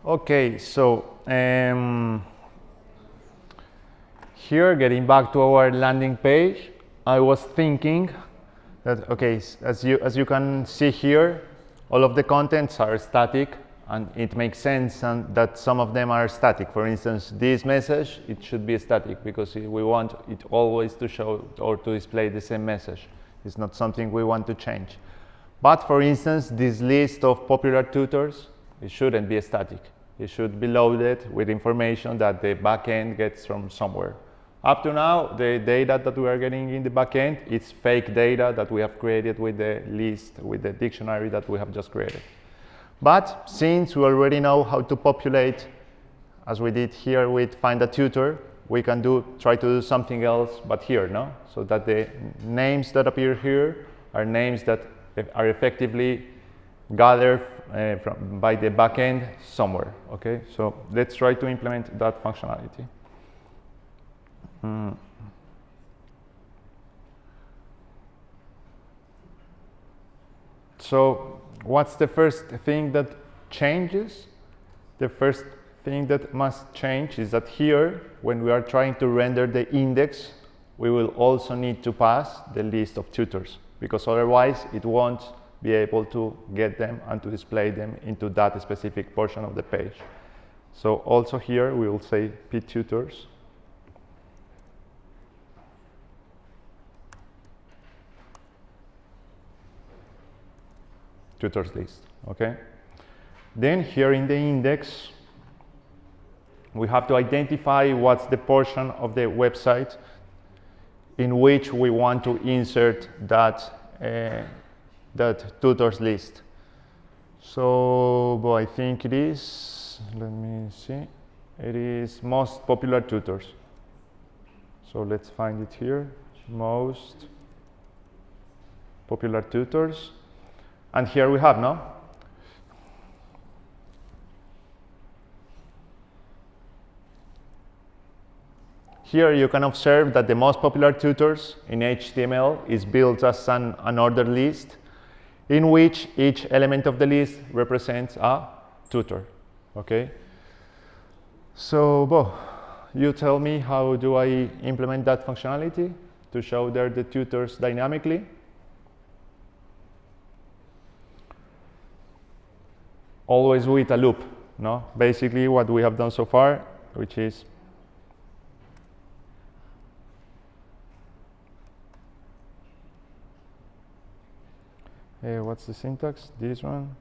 Okay, so here, getting back to our landing page, I was thinking that, okay, as you can see here, all of the contents are static, and it makes sense that some of them are static. For instance, this message, it should be static because we want it always to show or to display the same message. It's not something we want to change. But for instance, this list of popular tutors, it shouldn't be static. It should be loaded with information that the backend gets from somewhere. Up to now, the data that we are getting in the backend is fake data that we have created with the list, with the dictionary that we have just created. But since we already know how to populate, as we did here with find a tutor, we can try to do something else, but here, no? So that the names that appear here are names that are effectively gathered by the backend somewhere. Okay, so let's try to implement that functionality. So what's the first thing that changes? The first thing that must change is that here, when we are trying to render the index, we will also need to pass the list of tutors, because otherwise it won't be able to get them and to display them into that specific portion of the page. So also here we will say ptutors. Tutors list, okay? Then here in the index, we have to identify what's the portion of the website in which we want to insert that tutors list. So I think it is, let me see, it is most popular tutors. So let's find it here, most popular tutors. And here we have, no? Here you can observe that the most popular tutors in HTML is built as an ordered list in which each element of the list represents a tutor, okay? So, you tell me, how do I implement that functionality to show there the tutors dynamically? Always with a loop, no? Basically what we have done so far, which is what's the syntax? This one.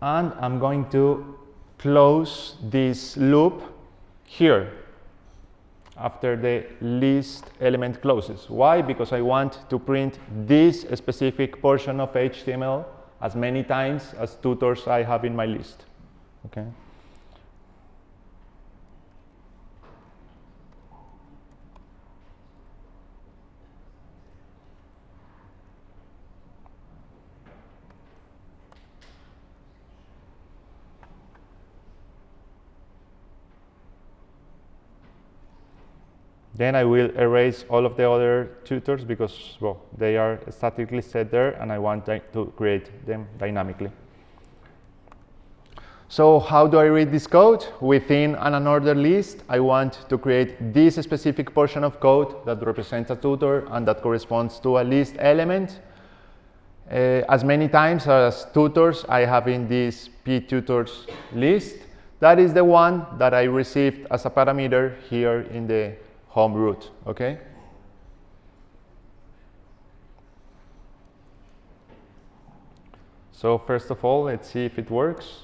And I'm going to close this loop here after the list element closes. Why? Because I want to print this specific portion of HTML as many times as tutors I have in my list. Okay. Then I will erase all of the other tutors because, they are statically set there and I want to create them dynamically. So how do I read this code? Within an unordered list, I want to create this specific portion of code that represents a tutor and that corresponds to a list element. As many times as tutors I have in this ptutors list, that is the one that I received as a parameter here in the home root, okay? So first of all, let's see if it works.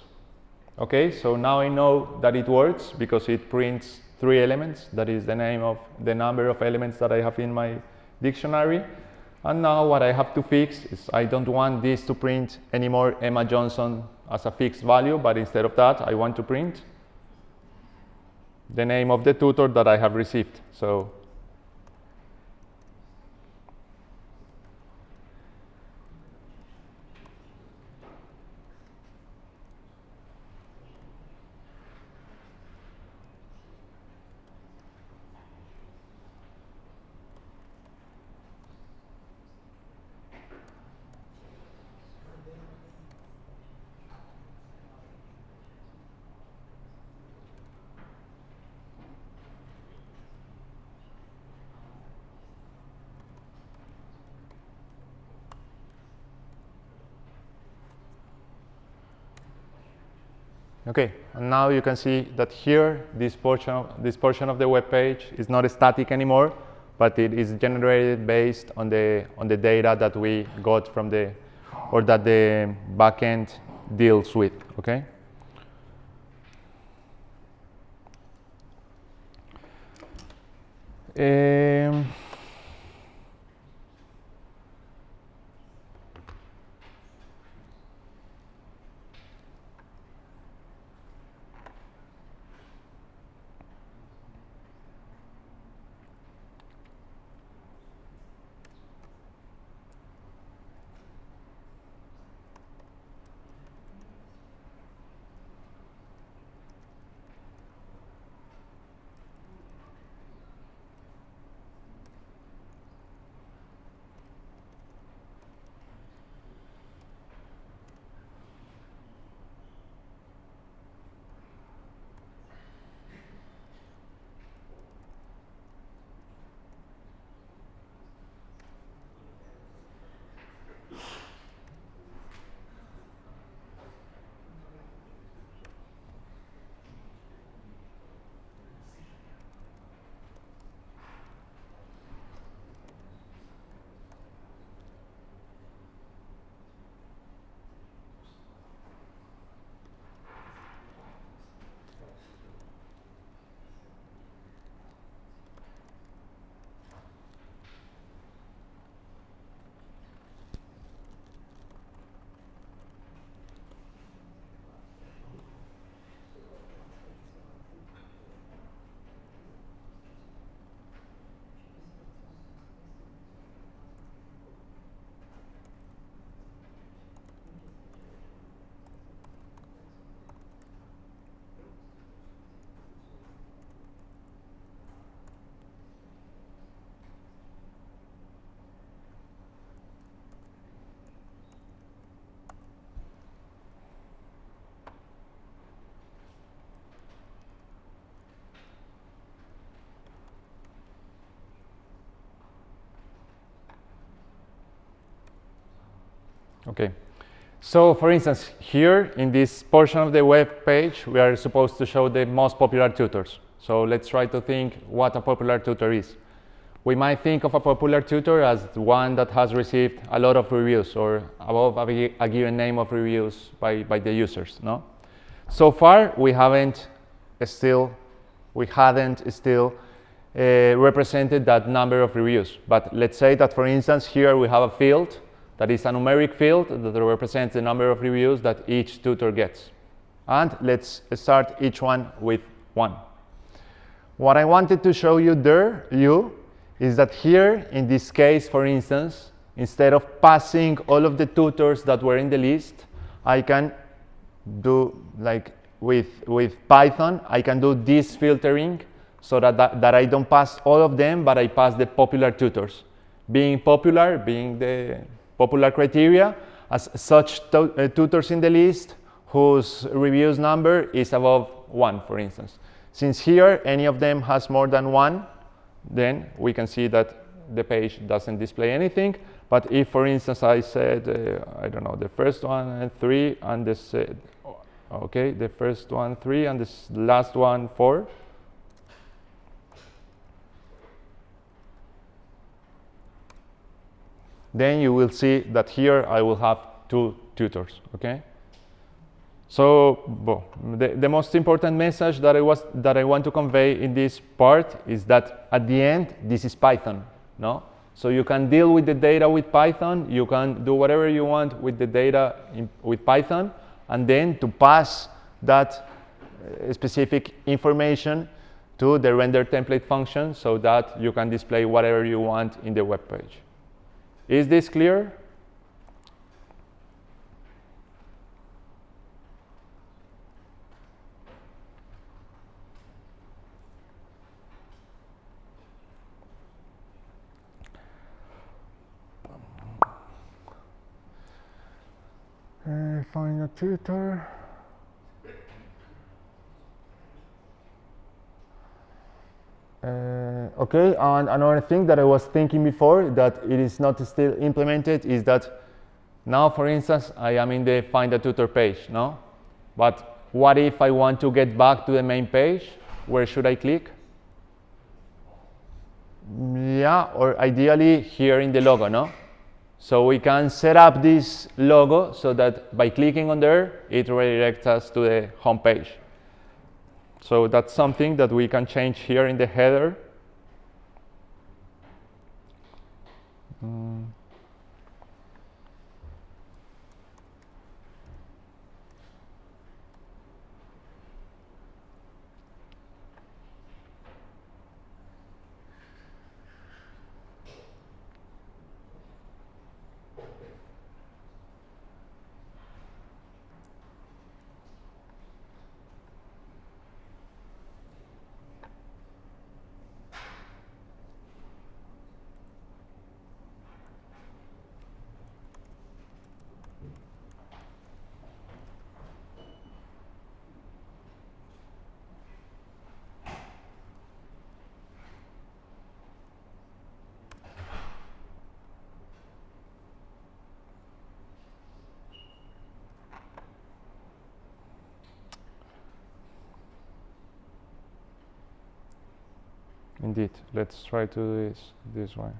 Okay, so now I know that it works because it prints 3 elements. That is the name of the number of elements that I have in my dictionary. And now what I have to fix is I don't want this to print anymore Emma Johnson as a fixed value, but instead of that, I want to print the name of the tutor that I have received. So Okay, and now you can see that here, this portion of the web page is not static anymore, but it is generated based on the data that we got from or that the backend deals with. Okay. Okay, so for instance, here in this portion of the web page, we are supposed to show the most popular tutors. So let's try to think what a popular tutor is. We might think of a popular tutor as one that has received a lot of reviews or above a given name of reviews by the users, no? So far, we hadn't still represented that number of reviews. But let's say that, for instance, here we have a field that is a numeric field that represents the number of reviews that each tutor gets. And let's start each one with 1. What I wanted to show you is that here, in this case, for instance, instead of passing all of the tutors that were in the list, I can do, like with Python, I can do this filtering so that I don't pass all of them, but I pass the popular tutors. Being the popular criteria, as such tutors in the list whose reviews number is above 1, for instance. Since here any of them has more than 1, then we can see that the page doesn't display anything. But if, for instance, I said, I don't know, the first one 3 and this, okay, the first one 3 and this last one 4. Then you will see that here I will have 2 tutors, okay? So the most important message that I want to convey in this part is that at the end, this is Python, no? So you can deal with the data with Python, you can do whatever you want with the data with Python, and then to pass that specific information to the render template function so that you can display whatever you want in the web page. Is this clear? Find a tutor. Okay, and another thing that I was thinking before that it is not still implemented is that now, for instance, I am in the Find a Tutor page, no? But what if I want to get back to the main page? Where should I click? Yeah, or ideally here in the logo, no? So we can set up this logo so that by clicking on there, it redirects us to the home page. So that's something that we can change here in the header. Indeed, let's try to do this way.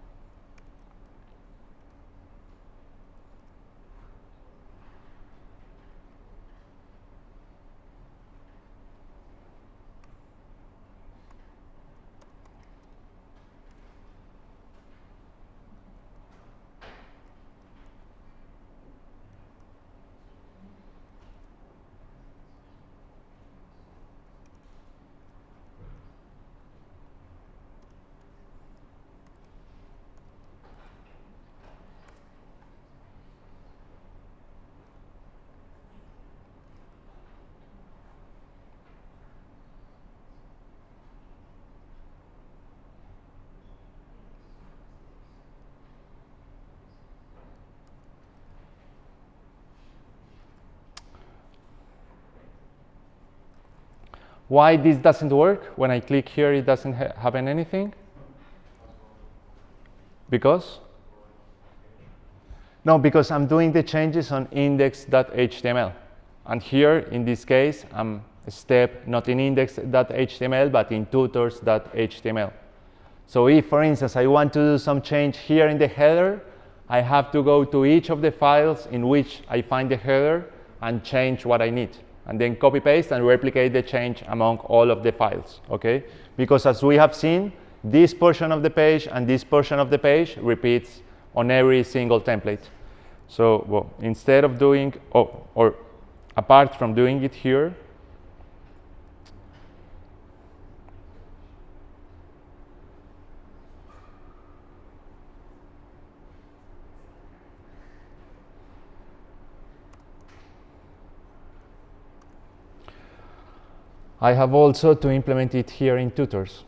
Why this doesn't work? When I click here, it doesn't happen anything? Because? No, because I'm doing the changes on index.html. And here, in this case, I'm a step not in index.html, but in tutors.html. So if, for instance, I want to do some change here in the header, I have to go to each of the files in which I find the header and change what I need. And then copy paste and replicate the change among all of the files, okay? Because as we have seen, this portion of the page and this portion of the page repeats on every single template. So, well, instead of doing, or apart from doing it here, I have also to implement it here in tutors.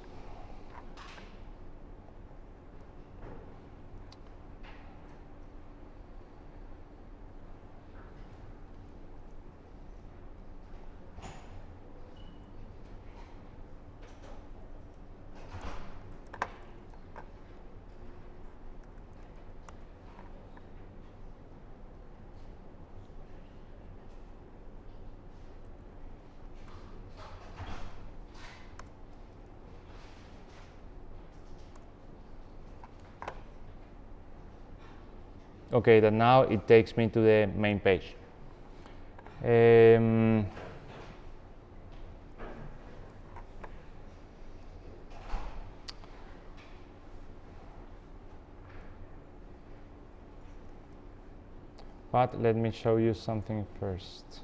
Okay, then now it takes me to the main page. But let me show you something first.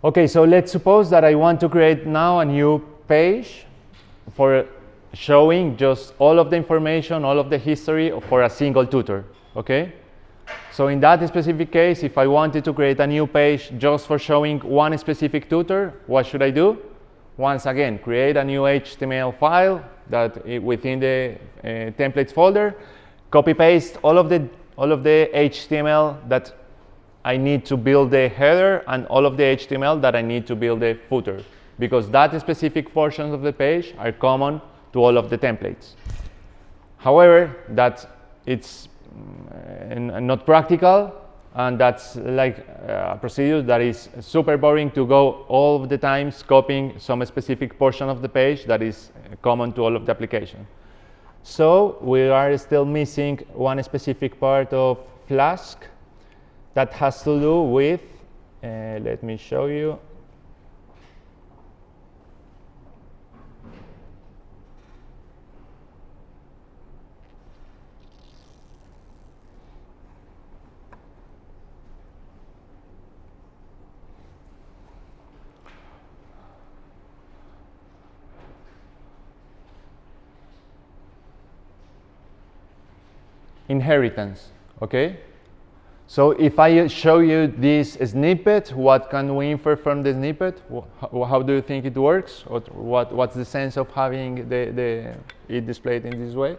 Okay, so let's suppose that I want to create now a new page for showing just all of the information, all of the history for a single tutor, okay? So in that specific case, if I wanted to create a new page just for showing one specific tutor, what should I do? Once again, create a new HTML file that within the templates folder, copy paste all of the HTML that I need to build the header and all of the HTML that I need to build the footer, because that specific portions of the page are common to all of the templates. However, it's not practical, and that's like a procedure that is super boring to go all of the times copying some specific portion of the page that is common to all of the application. So we are still missing one specific part of Flask that has to do with, let me show you. Inheritance, okay? So if I show you this snippet, what can we infer from the snippet? How do you think it works? Or what's the sense of having it displayed in this way?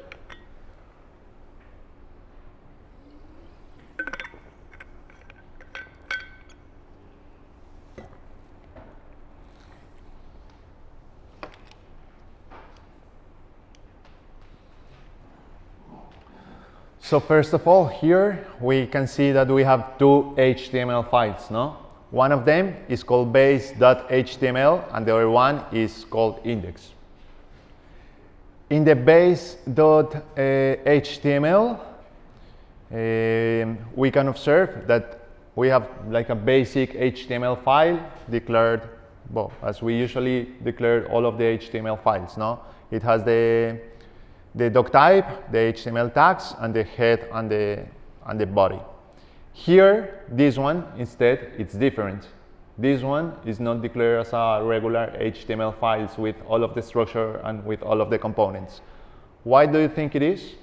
So first of all, here we can see that we have two HTML files, no? One of them is called base.html and the other one is called index. In the base.html, we can observe that we have like a basic HTML file declared, well, as we usually declare all of the HTML files, no? It has the doc type, the HTML tags, and the head and the body. Here, this one, instead, it's different. This one is not declared as a regular HTML files with all of the structure and with all of the components. Why do you think it is?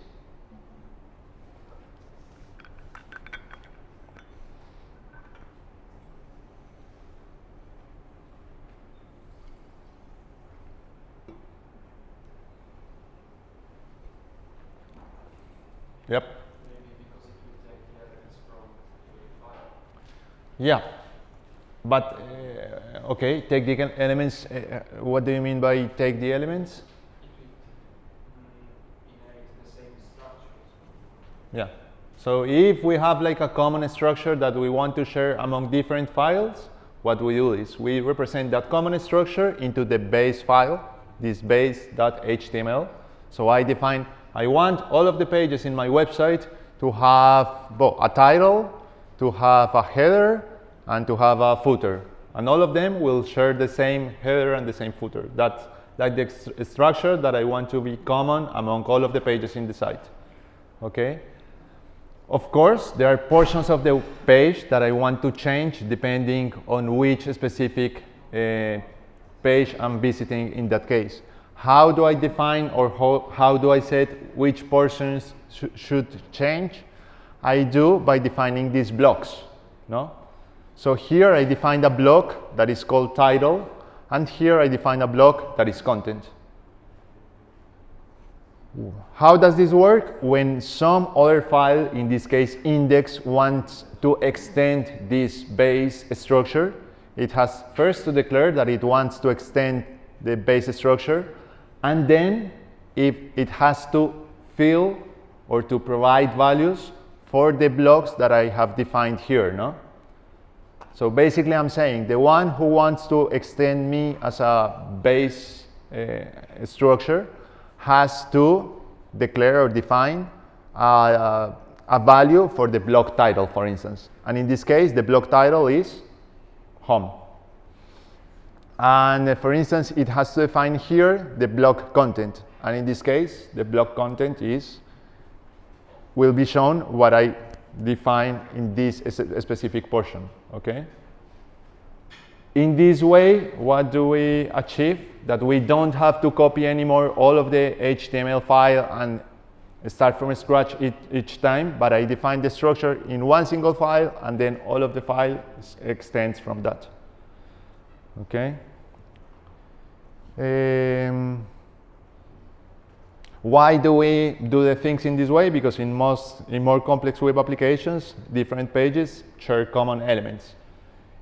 Yep. Maybe because it will take the elements from the file. Yeah, but okay, take the elements. What do you mean by take the elements? It will inherit the same structures. Yeah. So if we have like a common structure that we want to share among different files, what we do is we represent that common structure into the base file, this base.html. So I want all of the pages in my website to have a title, to have a header, and to have a footer. And all of them will share the same header and the same footer. That's like the structure that I want to be common among all of the pages in the site. Okay? Of course, there are portions of the page that I want to change depending on which specific page I'm visiting in that case. How do I define or how do I set which portions should change? I do by defining these blocks, no? So here I define a block that is called title, and here I define a block that is content. How does this work? When some other file, in this case index, wants to extend this base structure, it has first to declare that it wants to extend the base structure, and then if it has to fill or to provide values for the blocks that I have defined here, no? So basically I'm saying the one who wants to extend me as a base structure has to declare or define a value for the block title, for instance. And in this case, the block title is home. And for instance, it has to define here the block content. And in this case, the block content will be shown what I define in this specific portion, okay? In this way, what do we achieve? That we don't have to copy anymore all of the HTML file and start from scratch each time, but I define the structure in one single file, and then all of the file extends from that, okay? Why do we do the things in this way? Because in more complex web applications, different pages share common elements.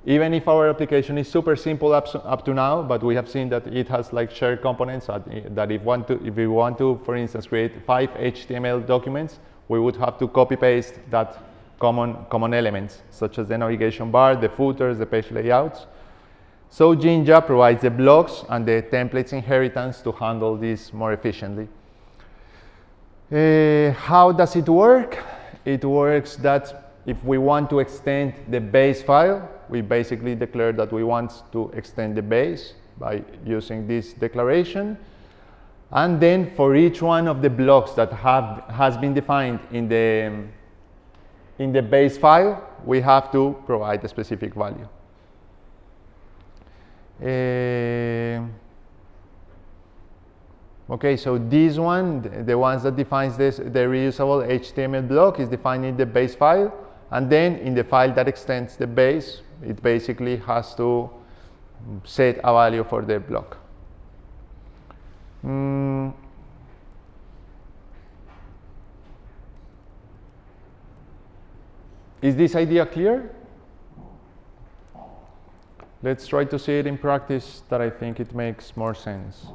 Even if our application is super simple up to now, but we have seen that it has like shared components that if we want to, for instance, create 5 HTML documents, we would have to copy paste that common elements, such as the navigation bar, the footers, the page layouts. So Jinja provides the blocks and the templates inheritance to handle this more efficiently. How does it work? It works that if we want to extend the base file, we basically declare that we want to extend the base by using this declaration. And then for each one of the blocks that has been defined in the base file, we have to provide a specific value. Okay, so this one, the ones that defines the reusable HTML block, is defined in the base file, and then in the file that extends the base, it basically has to set a value for the block. Is this idea clear? Let's try to see it in practice, that I think it makes more sense.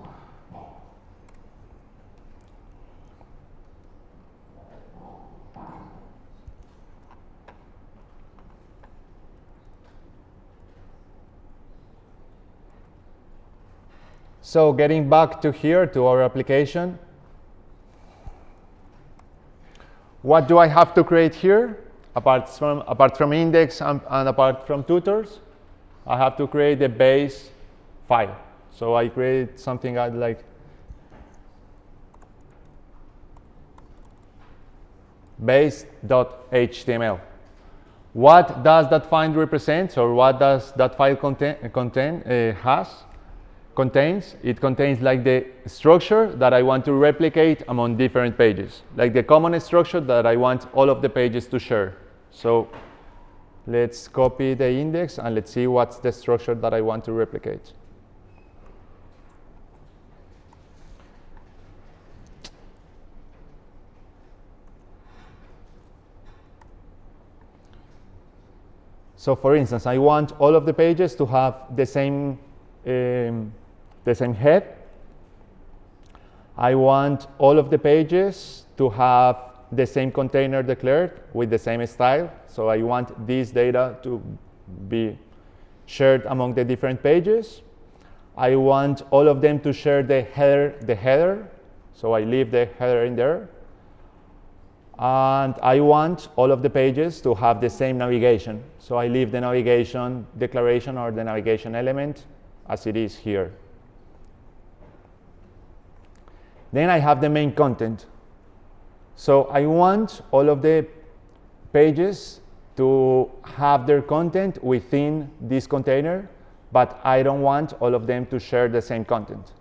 So getting back to here, to our application, what do I have to create here? Apart from index and apart from tutors, I have to create a base file. So I create something like base.html. What does that file represent, or what does that file contains? It contains like the structure that I want to replicate among different pages, like the common structure that I want all of the pages to share. So let's copy the index and let's see what's the structure that I want to replicate. So for instance, I want all of the pages to have the same head. I want all of the pages to have the same container declared with the same style. So I want this data to be shared among the different pages. I want all of them to share the header. So I leave the header in there. And I want all of the pages to have the same navigation. So I leave the navigation declaration or the navigation element as it is here. Then I have the main content. So I want all of the pages to have their content within this container, but I don't want all of them to share the same content.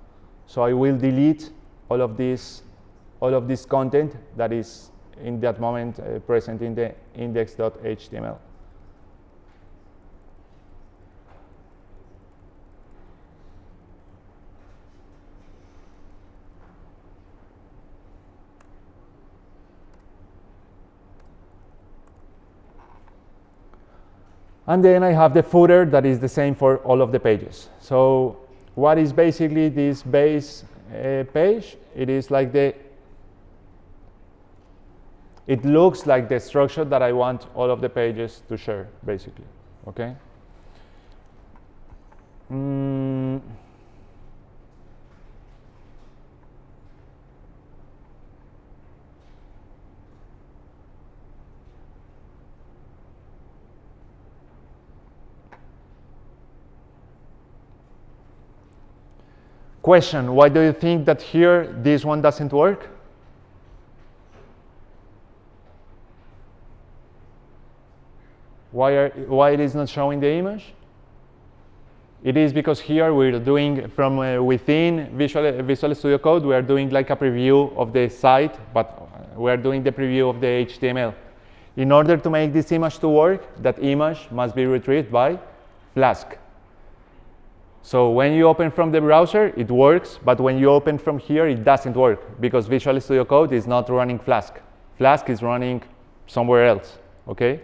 So I will delete all of this content that is in that moment present in the index.html. And then I have the footer that is the same for all of the pages. So what is basically this base page? It is like it looks like the structure that I want all of the pages to share, basically. Okay. Question, why do you think that here this one doesn't work? Why it is not showing the image? It is because here we're doing from within Visual Studio Code, we are doing like a preview of the site, but we are doing the preview of the HTML. In order to make this image to work, that image must be retrieved by Flask. So when you open from the browser, it works, but when you open from here, it doesn't work because Visual Studio Code is not running Flask. Flask is running somewhere else, okay?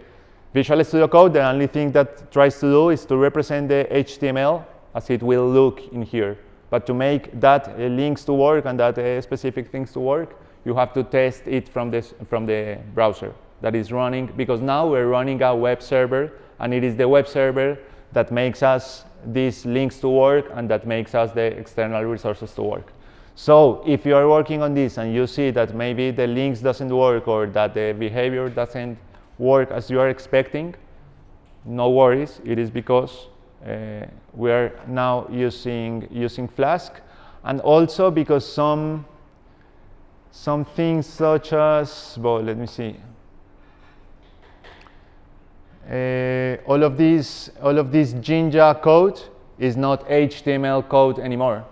Visual Studio Code, the only thing that tries to do is to represent the HTML as it will look in here. But to make that links to work and that specific things to work, you have to test it from the browser that is running, because now we're running a web server, and it is the web server that makes us these links to work and that makes us the external resources to work. So if you are working on this and you see that maybe the links doesn't work or that the behavior doesn't work as you are expecting, no worries. It is because we are now using Flask, and also because some things such as, well, let me see. All of this Jinja code is not HTML code anymore.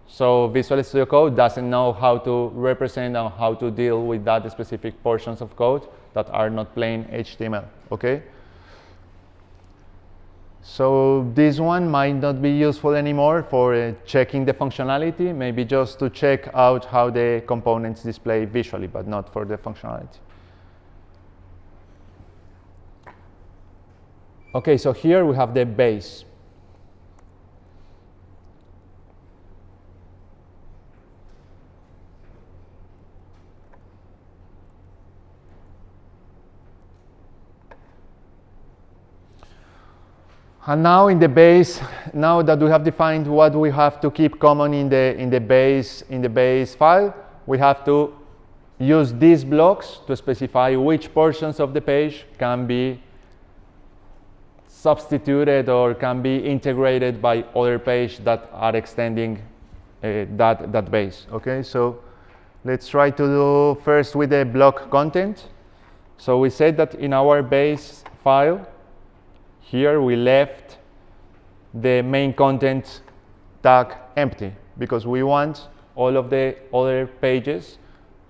So Visual Studio Code doesn't know how to represent and how to deal with that specific portions of code that are not plain HTML, okay? So this one might not be useful anymore for checking the functionality, maybe just to check out how the components display visually, but not for the functionality. Okay, so here we have the base. And now in the base, now that we have defined what we have to keep common in the base file, we have to use these blocks to specify which portions of the page can be substituted or can be integrated by other pages that are extending that base. Okay, so let's try to do first with the block content. So we said that in our base file, here we left the main content tag empty because we want all of the other pages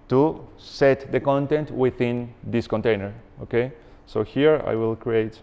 to set the content within this container. Okay, so here I will create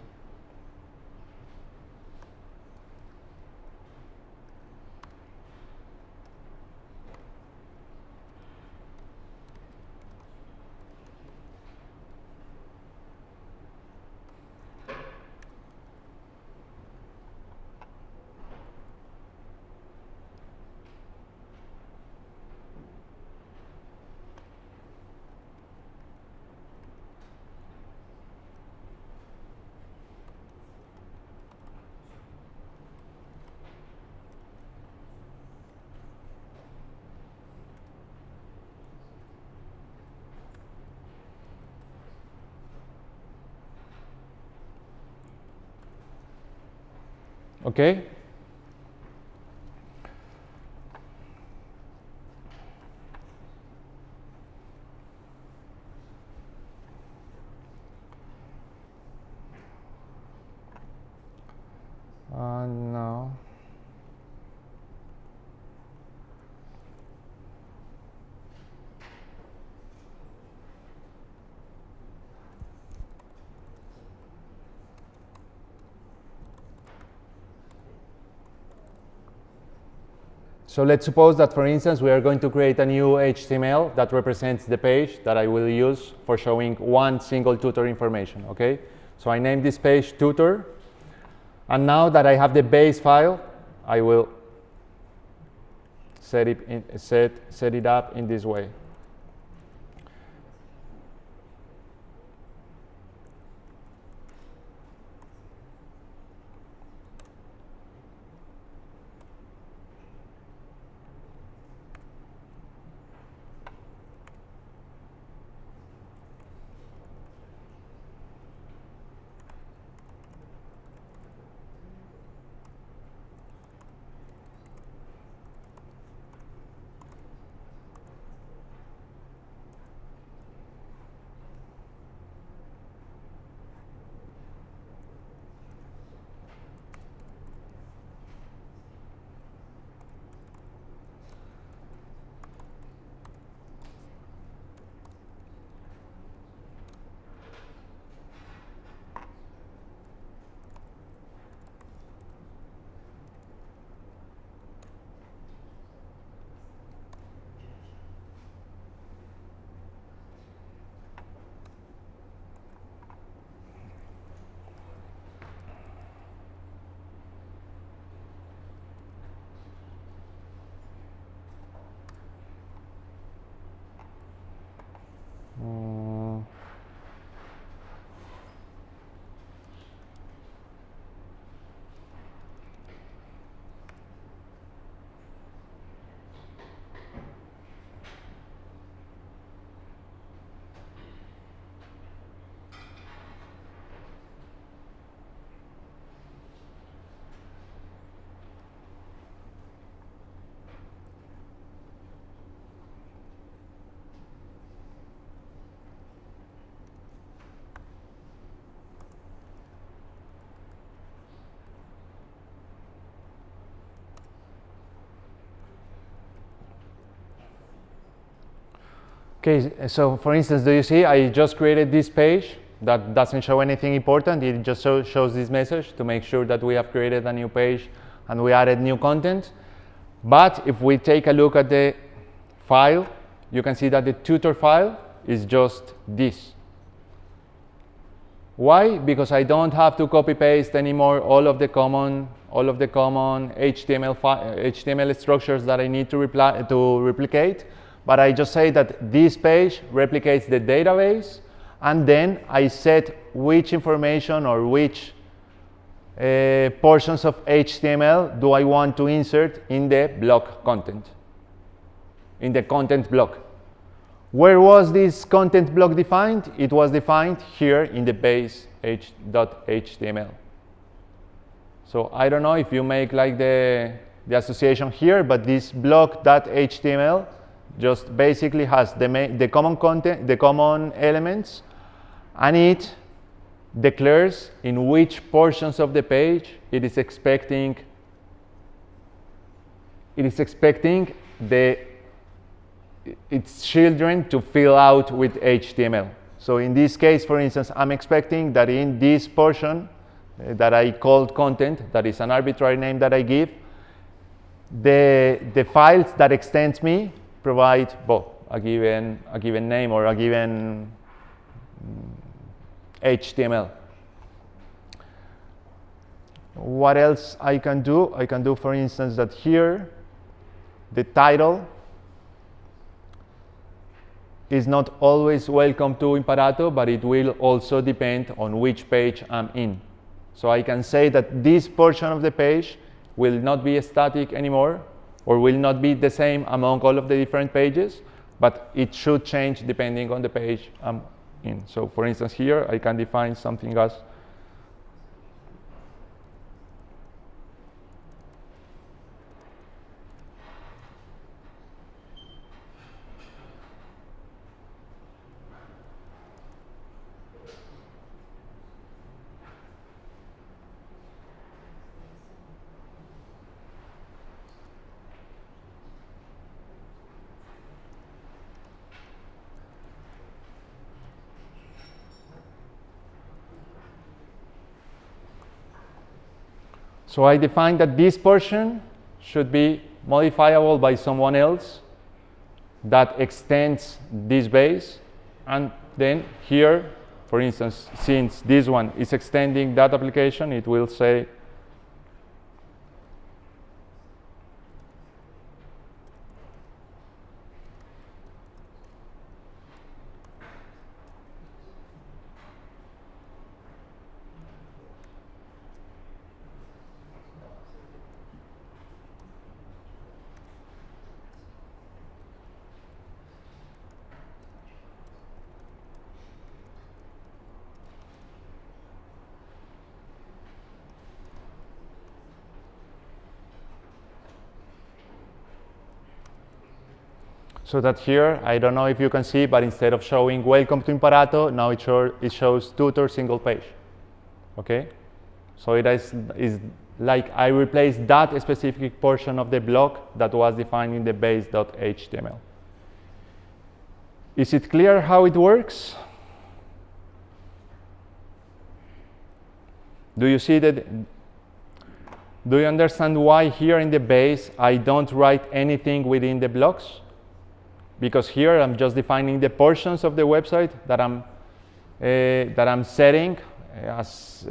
okay. Now so let's suppose that, for instance, we are going to create a new HTML that represents the page that I will use for showing one single tutor information, okay? So I name this page tutor, and now that I have the base file, I will set it up in this way. Okay, so for instance, do you see I just created this page that doesn't show anything important. It just shows this message to make sure that we have created a new page and we added new content. But if we take a look at the file, you can see that the tutor file is just this. Why? Because I don't have to copy paste anymore all of the common HTML structures that I need to replicate. But I just say that this page replicates the database, and then I set which information or which portions of HTML do I want to insert in the block content, in the content block. Where was this content block defined? It was defined here in the base.html. So I don't know if you make like the association here, but this block.html just basically has the common content, the common elements, and it declares in which portions of the page it is expecting its children to fill out with HTML. So in this case, for instance, I'm expecting that in this portion that I called content, that is an arbitrary name that I give, the files that extends me provide a given name or a given HTML. What else I can do? I can do, for instance, that here the title is not always welcome to Imparato, but it will also depend on which page I'm in. So I can say that this portion of the page will not be static anymore, or will not be the same among all of the different pages, but it should change depending on the page I'm in. So for instance, here I can define something as so I define that this portion should be modifiable by someone else that extends this base. And then here, for instance, since this one is extending that application, it will say so that here, I don't know if you can see, but instead of showing welcome to Imparato, now it shows tutor single page. Okay? So it is like I replaced that specific portion of the block that was defined in the base.html. Is it clear how it works? Do you see that? Do you understand why here in the base I don't write anything within the blocks? Because here I'm just defining the portions of the website that I'm setting as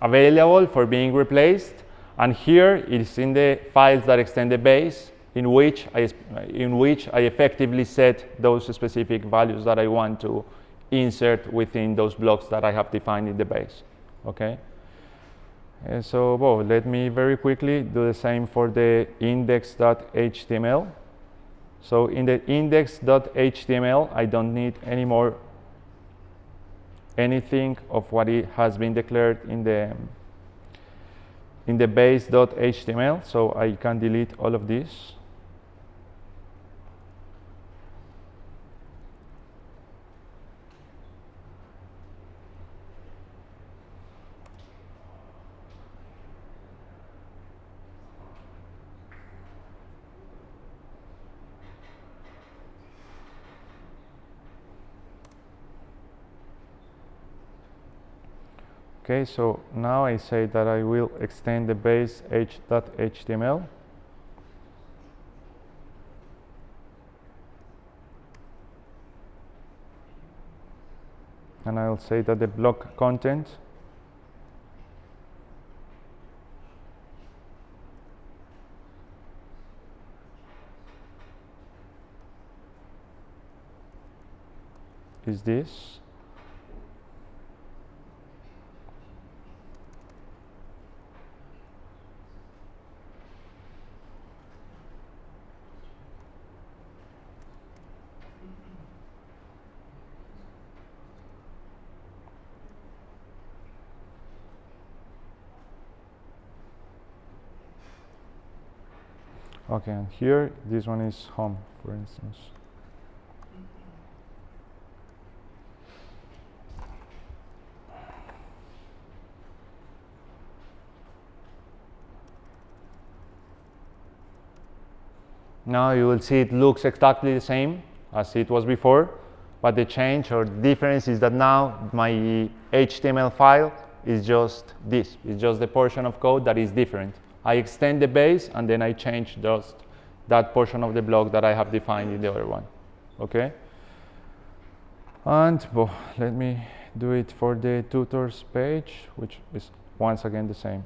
available for being replaced, and here it is in the files that extend the base in which I effectively set those specific values that I want to insert within those blocks that I have defined in the base. Okay. So let me very quickly do the same for the index.html. So in the index.html, I don't need anymore anything of what it has been declared in the base.html. So I can delete all of this. Okay, so now I say that I will extend the base h.html. And I'll say that the block content is this. Okay, and here this one is home, for instance. Now you will see it looks exactly the same as it was before, but the change or difference is that now my HTML file is just this. It's just the portion of code that is different. I extend the base and then I change just that portion of the block that I have defined in the other one. Okay? And well, let me do it for the tutors page, which is once again the same.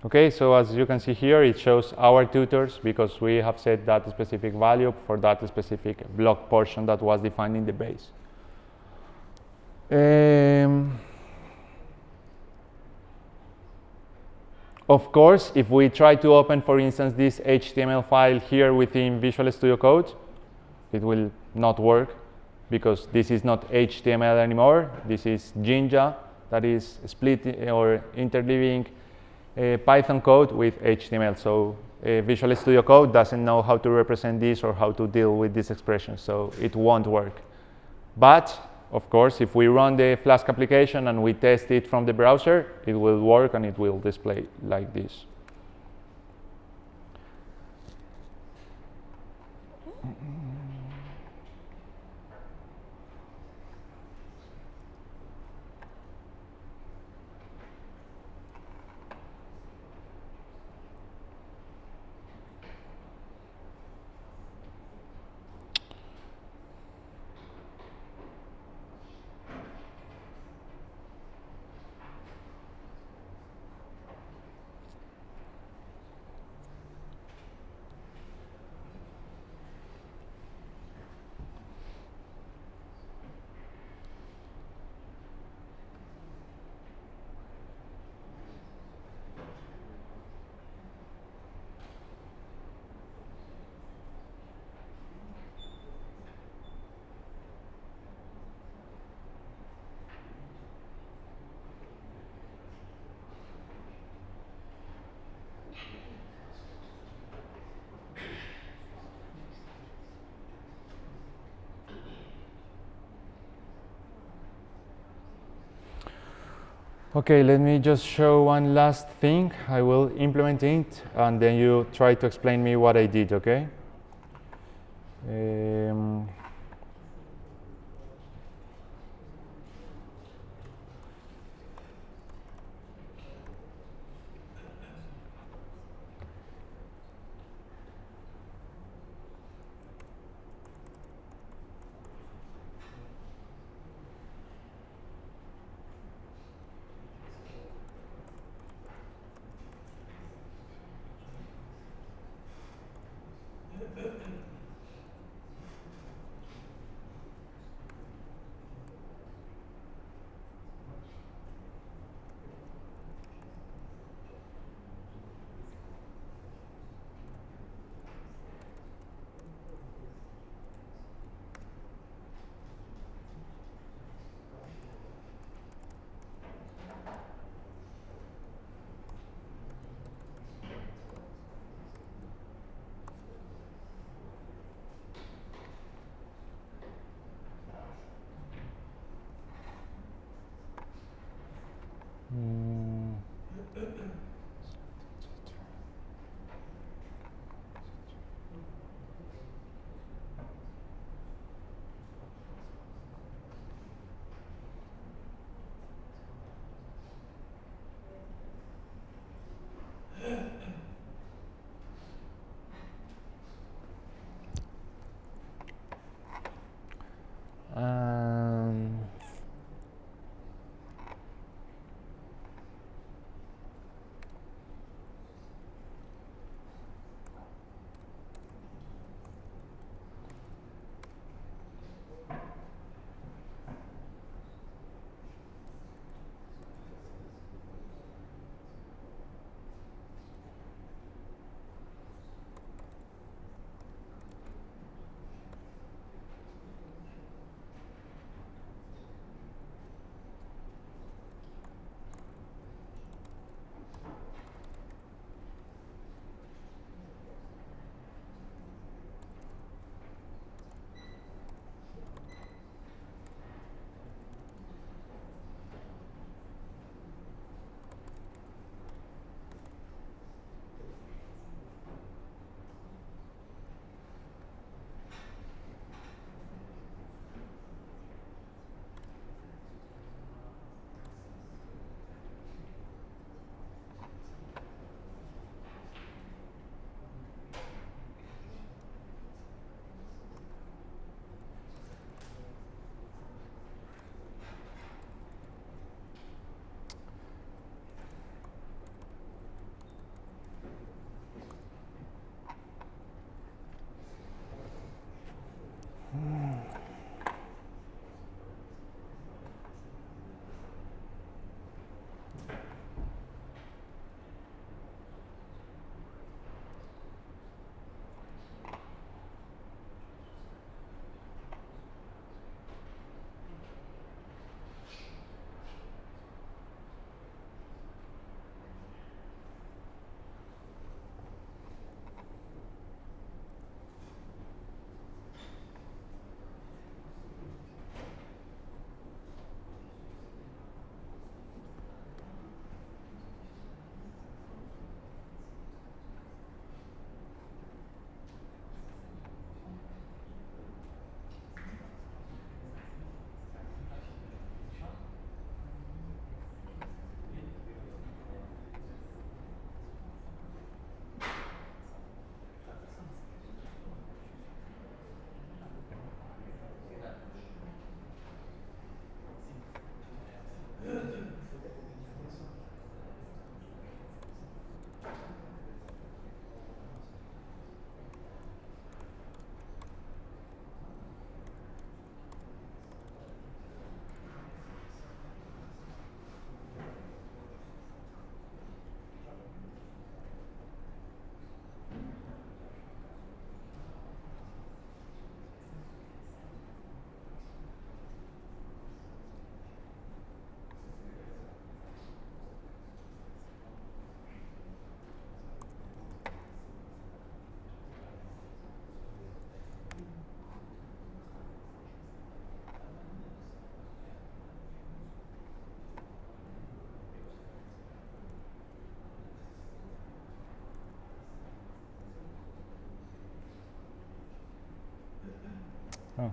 Okay, so as you can see here, it shows our tutors because we have set that specific value for that specific block portion that was defined in the base. Of course, if we try to open, for instance, this HTML file here within Visual Studio Code, it will not work because this is not HTML anymore. This is Jinja that is split or interleaving Python code with HTML. So Visual Studio Code doesn't know how to represent this or how to deal with this expression, so it won't work. But of course, if we run the Flask application and we test it from the browser, it will work and it will display like this. Okay, let me just show one last thing. I will implement it and then you try to explain me what I did, okay? Oh.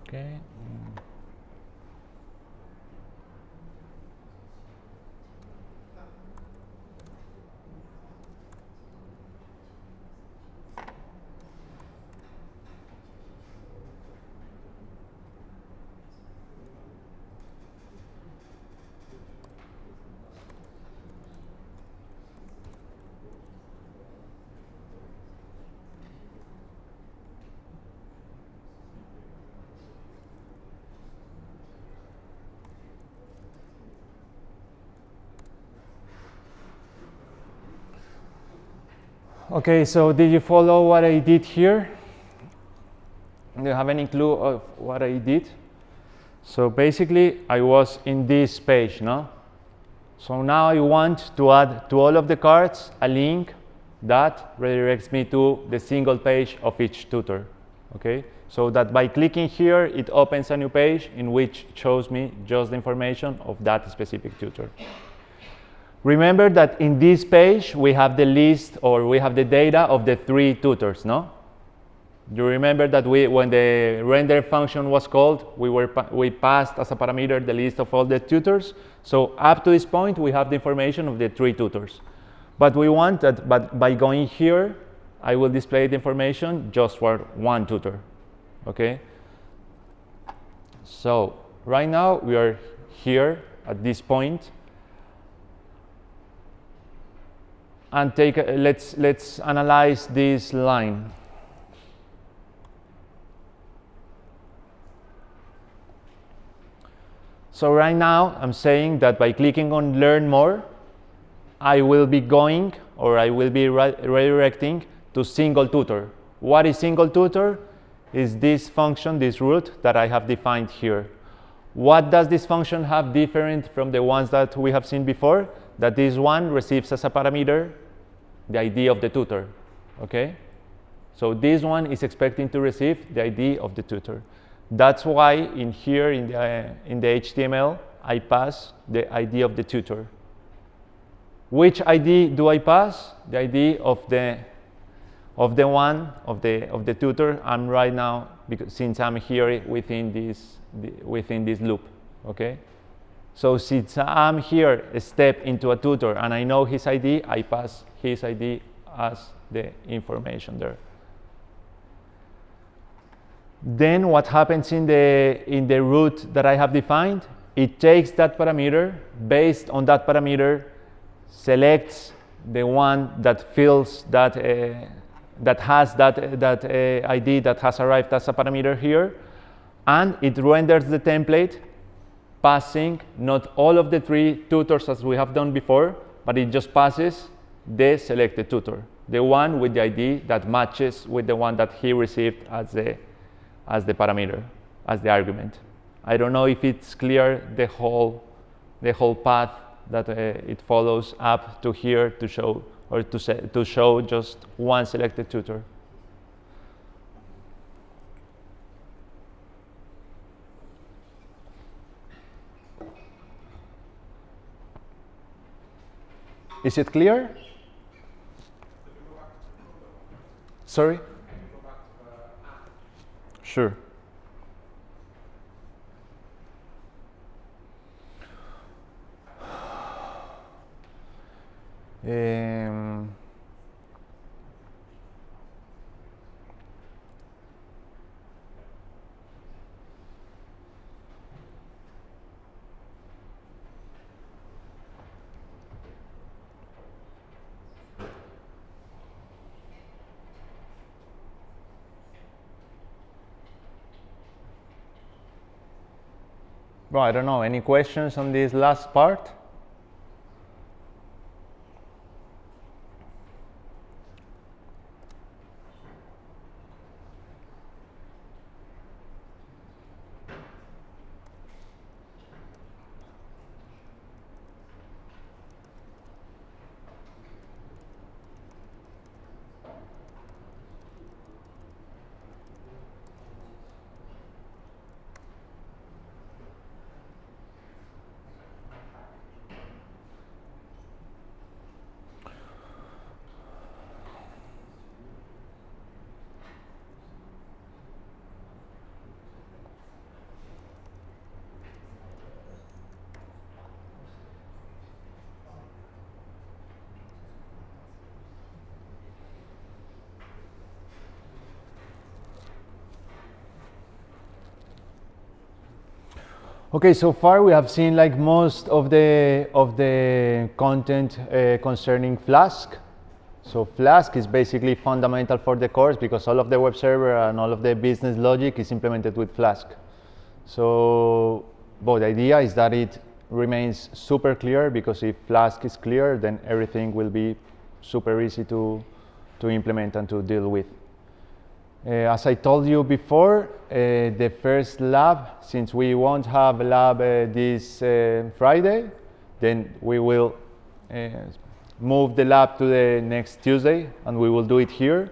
Okay. Okay, so did you follow what I did here? Do you have any clue of what I did? So basically, I was in this page, no? So now I want to add to all of the cards a link that redirects me to the single page of each tutor, okay? So that by clicking here, it opens a new page in which it shows me just the information of that specific tutor. Remember that in this page, we have the list, or we have the data of the 3 tutors, no? You remember that when the render function was called, we passed as a parameter the list of all the tutors. So up to this point, we have the information of the 3 tutors. But we want that, but by going here, I will display the information just for 1 tutor, okay? So right now, we are here at this point. And let's analyze this line. So right now, I'm saying that by clicking on Learn More, I will be going, or I will be redirecting to single tutor. What is single tutor? Is this function, this root that I have defined here. What does this function have different from the ones that we have seen before? That this one receives as a parameter the ID of the tutor, okay? So this one is expecting to receive the ID of the tutor. That's why in here in the HTML, I pass the ID of the tutor. Which ID do I pass? The ID of the tutor I'm right now, because since I'm here within this loop, okay? So since I'm here a step into a tutor and I know his ID, I pass his ID as the information there. Then what happens in the root that I have defined? It takes that parameter, based on that parameter, selects the one that fills that that has that ID that has arrived as a parameter here, and it renders the template passing not all of the 3 tutors as we have done before, but it just passes the selected tutor, the one with the ID that matches with the one that he received as the parameter, as the argument. I don't know if it's clear the whole path that it follows up to here to show, or to show just one selected tutor. Is it clear? Sorry? Sure. Well, I don't know. Any questions on this last part? Okay, so far we have seen like most of the content concerning Flask. So Flask is basically fundamental for the course because all of the web server and all of the business logic is implemented with Flask. So, but the idea is that it remains super clear, because if Flask is clear, then everything will be super easy to implement and to deal with. As I told you before, the first lab, since we won't have a lab this Friday, then we will move the lab to the next Tuesday, and we will do it here.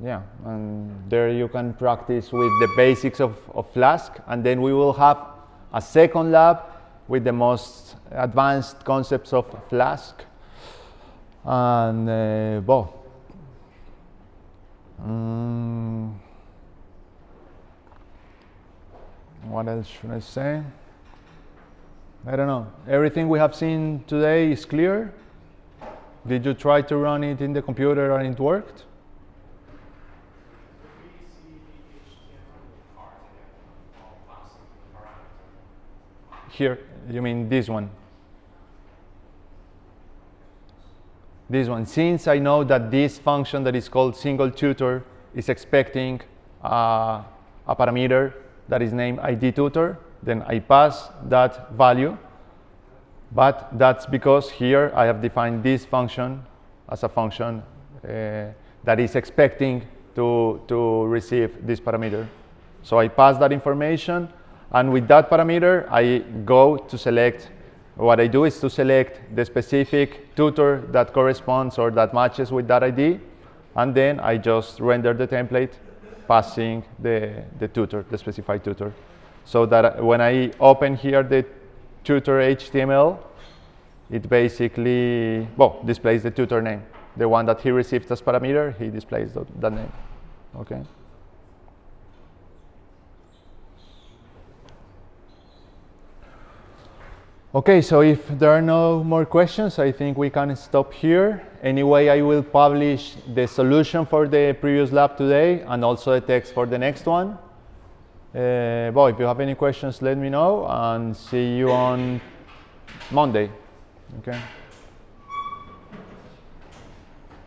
Yeah, and there you can practice with the basics of Flask, and then we will have a second lab with the most advanced concepts of Flask. And what else should I say? I don't know. Everything we have seen today is clear. Did you try to run it in the computer and it worked? Here, you mean this one? This one. Since I know that this function that is called single tutor is expecting a parameter that is named ID tutor, then I pass that value. But that's because here I have defined this function as a function that is expecting to receive this parameter. So I pass that information, and with that parameter I go to select. What I do is to select the specific tutor that corresponds or that matches with that ID, and then I just render the template passing the tutor, the specified tutor. So that when I open here the tutor HTML, it basically, well, displays the tutor name. The one that he received as parameter, he displays that name. Okay. Okay, so if there are no more questions, I think we can stop here. Anyway, I will publish the solution for the previous lab today and also the text for the next one. Well, if you have any questions, let me know, and see you on Monday. Okay.